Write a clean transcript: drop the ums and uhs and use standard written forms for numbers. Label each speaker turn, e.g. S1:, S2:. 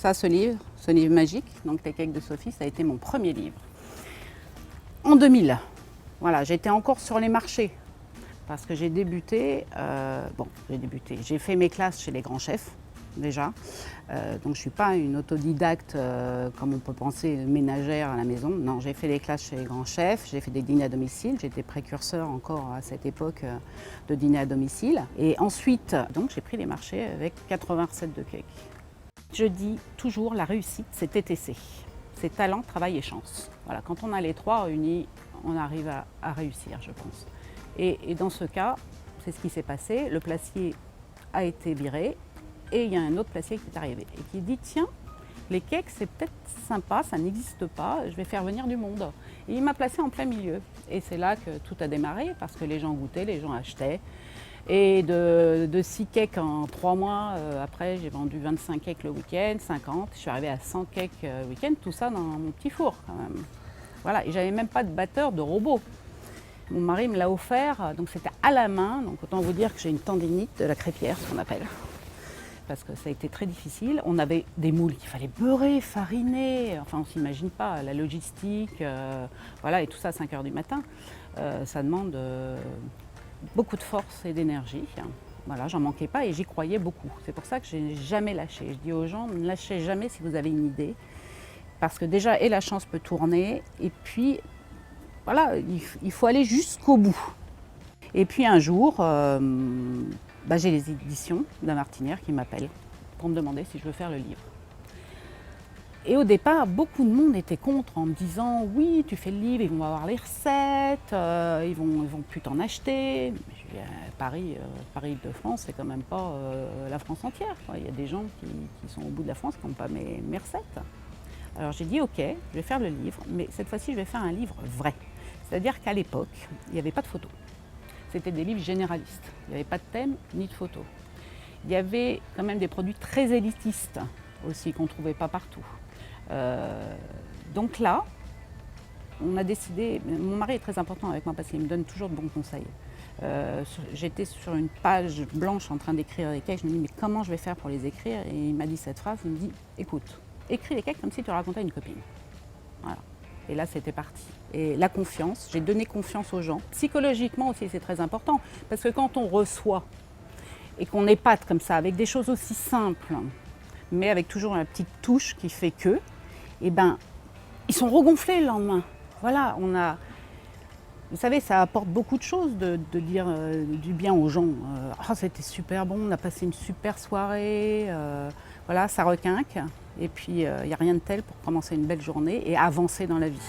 S1: Ça, ce livre magique, donc Les cakes de Sophie, ça a été mon premier livre. En 2000, voilà, j'étais encore sur les marchés parce que j'ai débuté, j'ai fait mes classes chez les grands chefs déjà, donc je ne suis pas une autodidacte comme on peut penser ménagère à la maison. Non, j'ai fait les classes chez les grands chefs, j'ai fait des dîners à domicile, j'étais précurseur encore à cette époque de dîner à domicile. Et ensuite, donc j'ai pris les marchés avec 80 recettes de cakes. Je dis toujours la réussite, c'est TTC. C'est talent, travail et chance. Voilà, quand on a les trois réunis, on arrive à réussir, je pense. Et dans ce cas, c'est ce qui s'est passé. Le placier a été viré et il y a un autre placier qui est arrivé et qui dit tiens, les cakes c'est peut-être sympa, ça n'existe pas, je vais faire venir du monde. Et il m'a placé en plein milieu. Et c'est là que tout a démarré parce que les gens goûtaient, les gens achetaient. Et de 6 cakes en 3 mois, après j'ai vendu 25 cakes le week-end, 50, je suis arrivée à 100 cakes le week-end, tout ça dans mon petit four quand même. Voilà, et j'avais même pas de batteur, de robot. Mon mari me l'a offert, donc c'était à la main, donc autant vous dire que j'ai une tendinite de la crêpière, ce qu'on appelle. Parce que ça a été très difficile. On avait des moules qu'il fallait beurrer, fariner, enfin on ne s'imagine pas, la logistique, voilà, et tout ça à 5 h du matin. Ça demande beaucoup de force et d'énergie. Voilà, j'en manquais pas et j'y croyais beaucoup. C'est pour ça que je n'ai jamais lâché. Je dis aux gens, ne lâchez jamais si vous avez une idée. Parce que déjà, et la chance peut tourner, et puis, voilà, il faut aller jusqu'au bout. Et puis un jour, j'ai les éditions de la Martinière qui m'appellent pour me demander si je veux faire le livre. Et au départ, beaucoup de monde était contre en me disant « oui, tu fais le livre, ils vont avoir les recettes, ils vont plus t'en acheter ». Paris-de-France, c'est quand même pas la France entière, quoi. Il y a des gens qui sont au bout de la France qui n'ont pas mes recettes. Alors j'ai dit « ok, je vais faire le livre, mais cette fois-ci, je vais faire un livre vrai ». C'est-à-dire qu'à l'époque, il n'y avait pas de photos. C'était des livres généralistes. Il n'y avait pas de thème ni de photos. Il y avait quand même des produits très élitistes aussi qu'on ne trouvait pas partout. Donc là, on a décidé, mon mari est très important avec moi parce qu'il me donne toujours de bons conseils. J'étais sur une page blanche en train d'écrire les cakes, je me dis mais comment je vais faire pour les écrire? Et il m'a dit cette phrase, il me dit écoute, écris les cakes comme si tu racontais à une copine. Voilà. Et là, c'était parti. Et la confiance, j'ai donné confiance aux gens. Psychologiquement aussi, c'est très important. Parce que quand on reçoit et qu'on épate comme ça, avec des choses aussi simples, mais avec toujours une petite touche qui fait que, eh ben, ils sont regonflés le lendemain. Voilà, vous savez, ça apporte beaucoup de choses de dire du bien aux gens. C'était super bon, on a passé une super soirée. Voilà, ça requinque. Et puis, il n'y a rien de tel pour commencer une belle journée et avancer dans la vie.